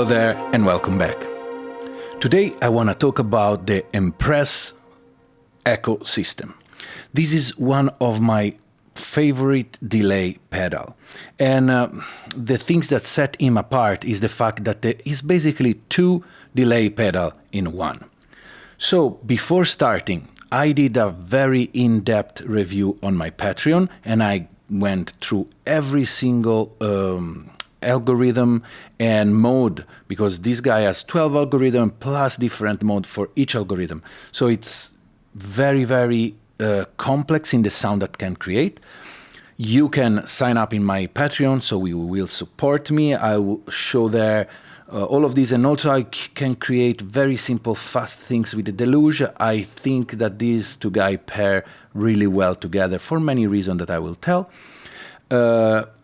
Hello there and welcome back. Today I want to talk about the Empress Echosystem. This is one of my favorite delay pedal, and the things that set him apart is the fact that there is basically two delay pedal in one. So before starting, I did a very in-depth review on my Patreon, and I went through every single algorithm and mode, because this guy has 12 algorithms plus different mode for each algorithm. So it's very, very complex in the sound that can create. You can sign up in my Patreon, so you will support me. I will show there all of these, and also I can create very simple, fast things with the Deluge. I think that these two guys pair really well together for many reasons that I will tell.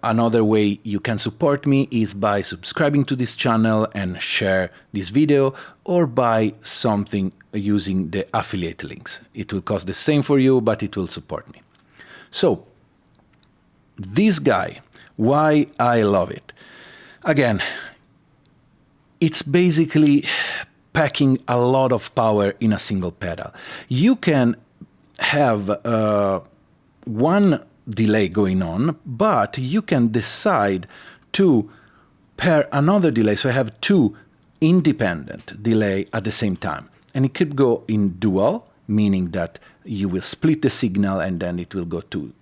Another way you can support me is by subscribing to this channel and share this video, or buy something using the affiliate links. It will cost the same for you, but it will support me. So, this guy, why I love it. Again, it's basically packing a lot of power in a single pedal. You can have one delay going on, but you can decide to pair another delay. So I have two independent delay at the same time. And it could go in dual, meaning that you will split the signal and then it will go to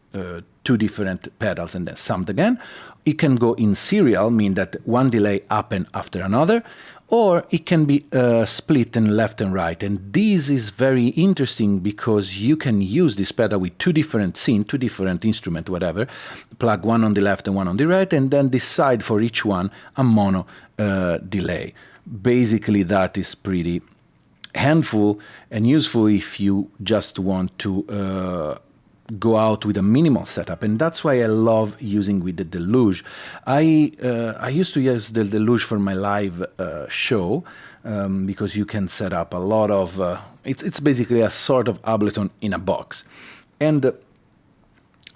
two different pedals and then summed again. It can go in serial, meaning that one delay happen after another, or it can be split in left and right. And this is very interesting because you can use this pedal with two different synth, two different instruments, whatever, plug one on the left and one on the right, and then decide for each one a mono delay. Basically, that is pretty handful and useful if you just want to go out with a minimal setup, and that's why I love using with the Deluge. I used to use the Deluge for my live show because you can set up a lot of it's basically a sort of Ableton in a box, and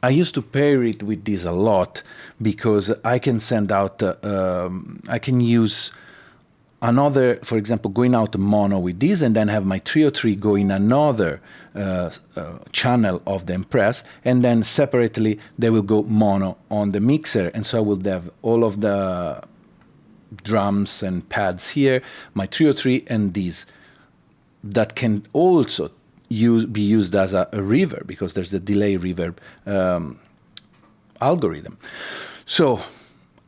I used to pair it with this a lot because I can send out I can use another, for example, going out mono with this, and then have my 303 go in another channel of the Empress, and then separately they will go mono on the mixer, and so I will have all of the drums and pads here, my 303 and these, that can also be used as a reverb, because there's the delay reverb algorithm. So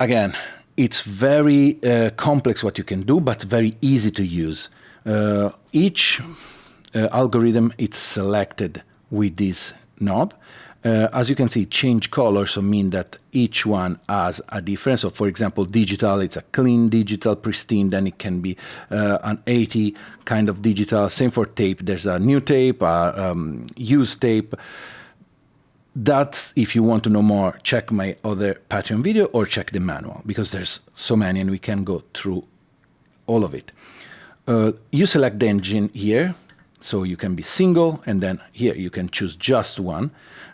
again, it's very complex what you can do, but very easy to use. Each algorithm is selected with this knob. As you can see, change color, so mean that each one has a difference. So for example, digital, it's a clean digital, pristine, then it can be an 80 kind of digital. Same for tape, there's a new tape, used tape. That's, if you want to know more, check my other Patreon video or check the manual, because there's so many and we can go through all of it. You select the engine here, so you can be single, and then here you can choose just one.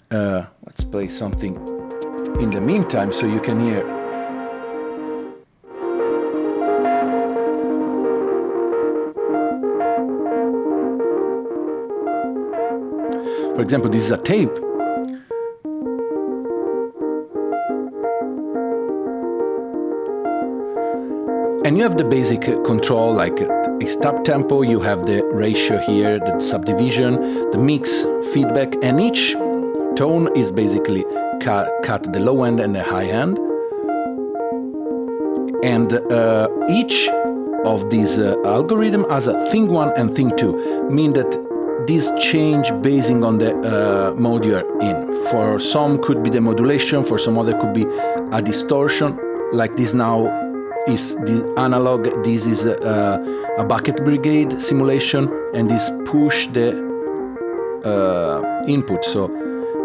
Let's play something in the meantime so you can hear. For example, this is a tape. And you have the basic control, like a stop tempo, you have the ratio here, the subdivision, the mix, feedback, and each tone is basically cut the low end and the high end. And each of these algorithm has a thing 1 and thing 2, mean that these change basing on the mode you are in. For some could be the modulation, for some other could be a distortion, like this now is the analog, this is a bucket brigade simulation, and this push the input, so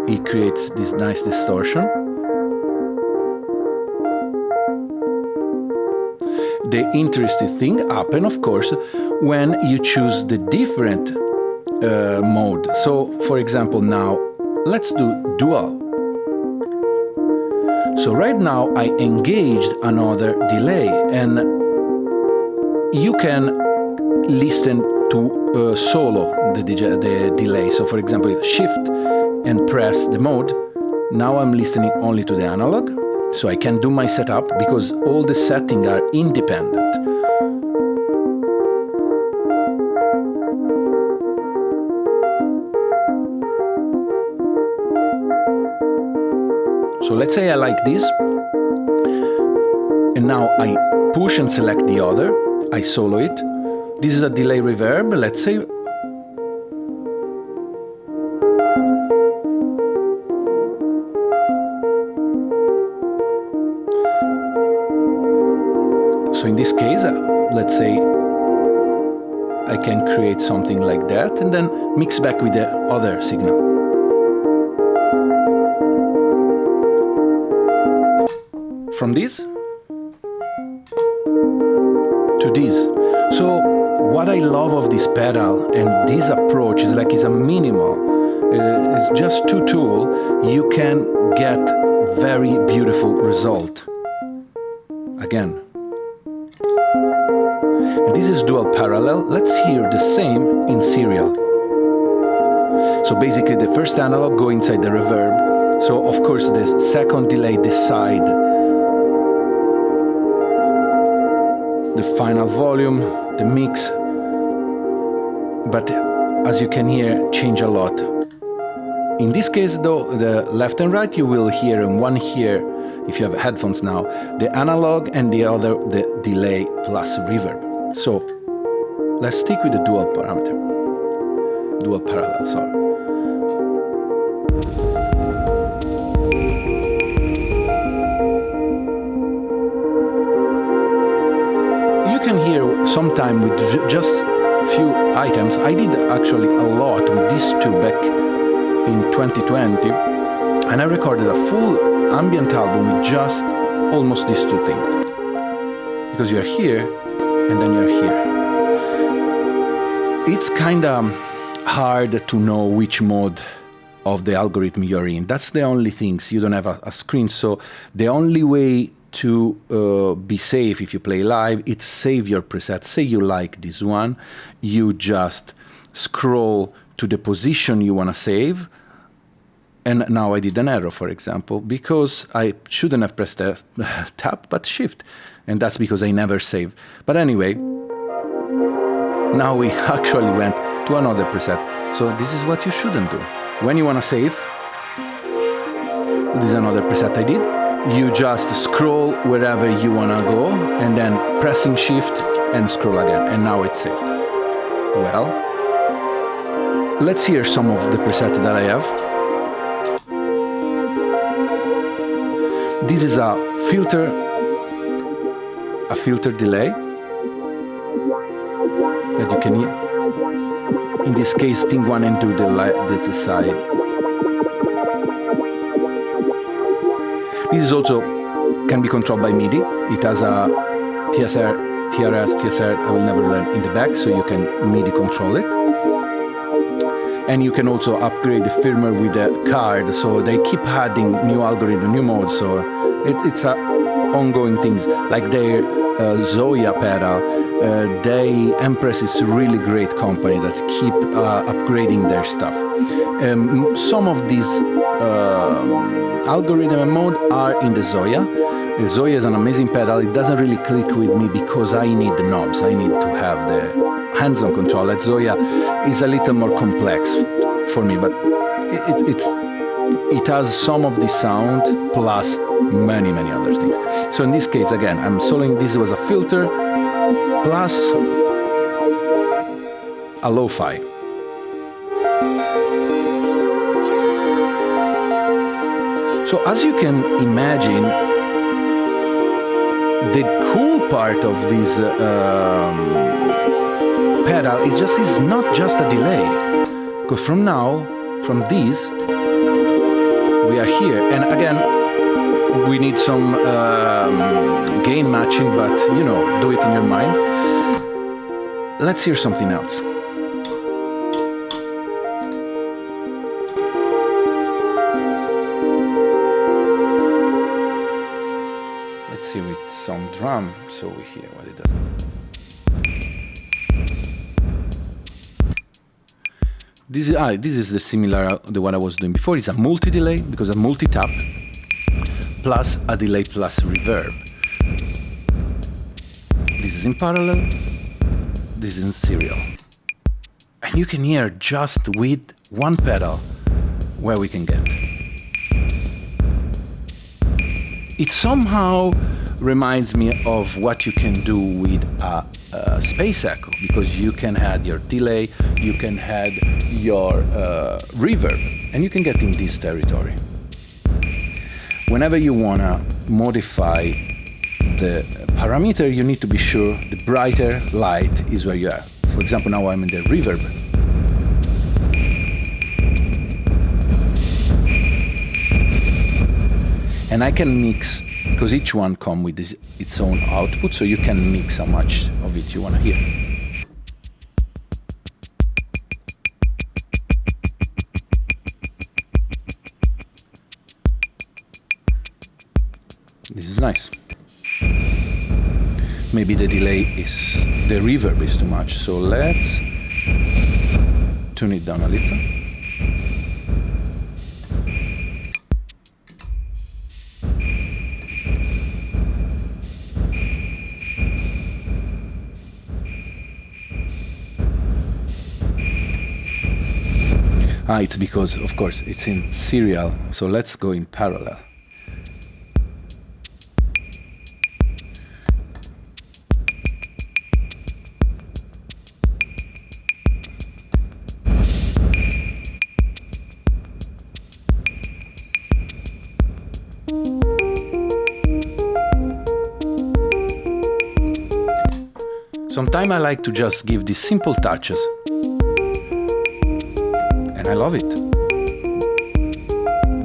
it creates this nice distortion. The interesting thing happens, of course, when you choose the different mode. So, for example, now let's do dual. So right now I engaged another delay, and you can listen to solo the delay. So for example, shift and press the mode. Now I'm listening only to the analog, so I can do my setup because all the settings are independent. So let's say I like this, and now I push and select the other, I solo it. This is a delay reverb, let's say. So in this case, let's say I can create something like that and then mix back with the other signal. From this to this. So what I love of this pedal and this approach is like it's a minimal. It's just two tools. You can get very beautiful result. Again. And this is dual parallel. Let's hear the same in serial. So basically the first analog go inside the reverb. So of course the second delay decide the final volume, the mix. But as you can hear, change a lot. In this case though, the left and right you will hear, and one here, if you have headphones now, the analog, and the other the delay plus reverb. So let's stick with the dual parallel, sorry. You can hear sometime with just few items. I did actually a lot with these two back in 2020, and I recorded a full ambient album with just almost these two things. Because you're here, and then you're here. It's kind of hard to know which mode of the algorithm you're in. That's the only things. You don't have a screen, so the only way to be safe if you play live, it's save your preset. Say you like this one, you just scroll to the position you want to save. And now I did an error, for example, because I shouldn't have pressed tab, but shift. And that's because I never save. But anyway, now we actually went to another preset. So this is what you shouldn't do. When you want to save, this is another preset I did. You just scroll wherever you want to go, and then pressing shift and scroll again. And now it's saved. Well, let's hear some of the preset that I have. This is a filter delay that you can hear. In this case, thing 1 and 2, the side. This is also can be controlled by MIDI. It has a TRS, I will never learn in the back, so you can MIDI control it. And you can also upgrade the firmware with the card, so they keep adding new algorithm, new modes, so it's a ongoing things. Like their Zoya pedal, Empress is a really great company that keep upgrading their stuff. Some of these algorithm and mode are in the Zoya. The Zoya is an amazing pedal. It doesn't really click with me because I need the knobs. I need to have the hands-on control. At Zoya is a little more complex for me, but it has some of the sound plus many other things. So in this case, again, I'm soloing. This was a filter plus a lo-fi. So as you can imagine, the cool part of this pedal is not just a delay. Because from this, we are here. And again, we need some gain matching, but you know, do it in your mind. Let's hear something else. Let's see with some drum, so we hear what it does. This is the similar the one I was doing before. It's a multi-delay because a multi-tap plus a delay plus reverb. This is in parallel, this is in serial. And you can hear just with one pedal where we can get. It somehow reminds me of what you can do with a space echo, because you can add your delay, you can add your reverb, and you can get in this territory. Whenever you want to modify the parameter, you need to be sure the brighter light is where you are. For example, now I'm in the reverb. And I can mix, because each one comes with its own output, so you can mix how much of it you want to hear. This is nice. Maybe the reverb is too much, so let's tune it down a little. It's because, of course, it's in serial, so let's go in parallel. Sometimes I like to just give these simple touches. And I love it.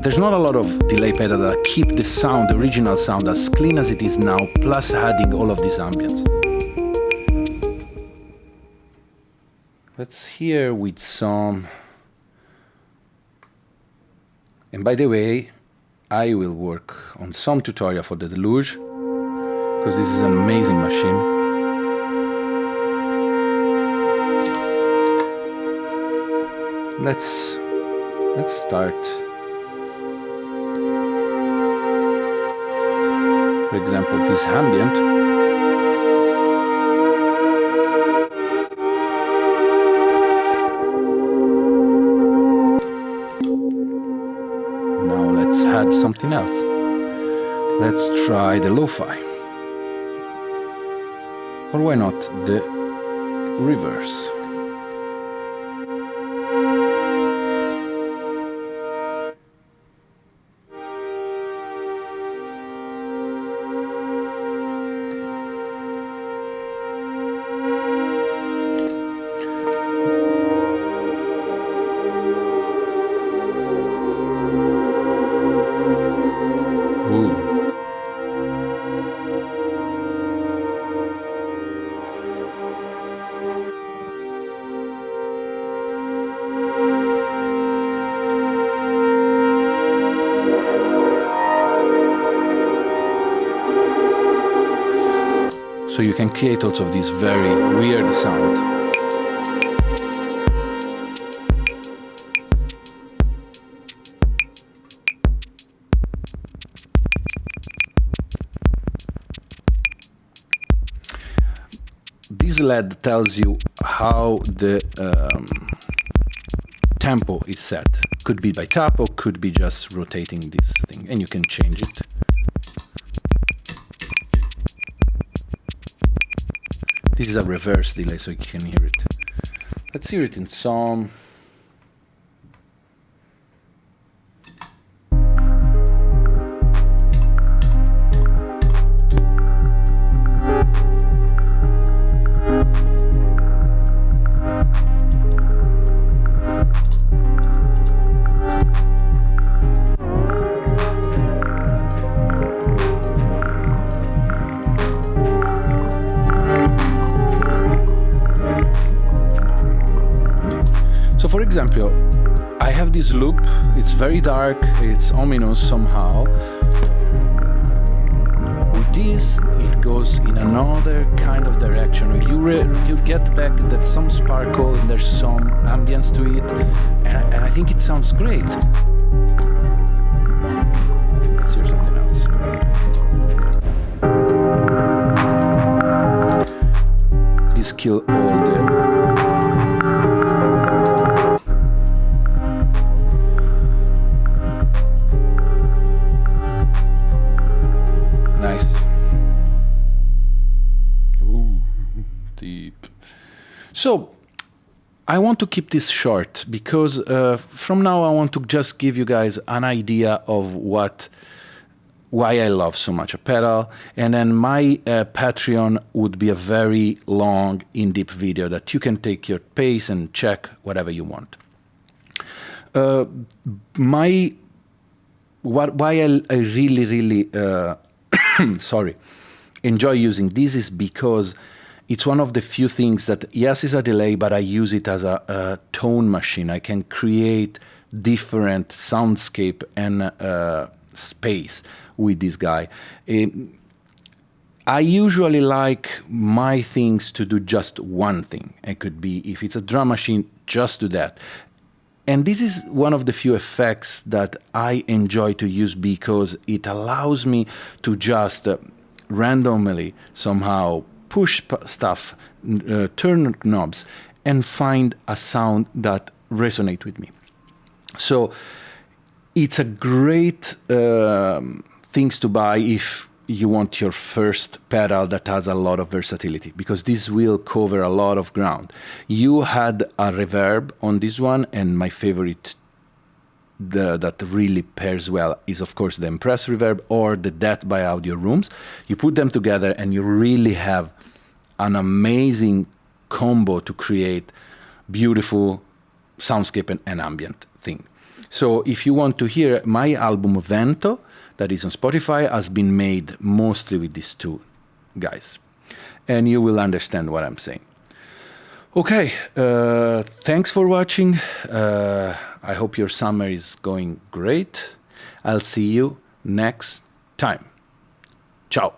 There's not a lot of delay pedal that keep the sound, the original sound, as clean as it is now, plus adding all of these ambience. Let's hear with some... And by the way, I will work on some tutorial for the Deluge, because this is an amazing machine. Let's start. For example, this ambient. Now let's add something else. Let's try the lo-fi. Or why not the reverse? So you can create also this very weird sound. This LED tells you how the tempo is set. Could be by tap or could be just rotating this thing, and you can change it. This is a reverse delay, so you can hear it. Let's hear it in some. So for example, I have this loop, it's very dark, it's ominous somehow. With this, it goes in another kind of direction. You get back that some sparkle and there's some ambience to it, and I think it sounds great. Let's hear something else. This kill all the nice. Ooh, deep. So I want to keep this short because from now I want to just give you guys an idea of why I love so much a pedal, and then my Patreon would be a very long, in-depth video that you can take your pace and check whatever you want. Why I really sorry, enjoy using this is because it's one of the few things that, yes, is a delay, but I use it as a tone machine. I can create different soundscape and space with this guy. I usually like my things to do just one thing. It could be, if it's a drum machine, just do that. And this is one of the few effects that I enjoy to use because it allows me to just randomly somehow push stuff, turn knobs, and find a sound that resonates with me. So it's a great things to buy if you want your first pedal that has a lot of versatility, because this will cover a lot of ground. You had a reverb on this one, and my favorite that really pairs well is, of course, the Empress reverb or the Death by Audio Rooms. You put them together and you really have an amazing combo to create beautiful soundscape and ambient thing. So if you want to hear my album Vento, that is on Spotify, has been made mostly with these two guys. And you will understand what I'm saying. Okay, thanks for watching. I hope your summer is going great. I'll see you next time. Ciao.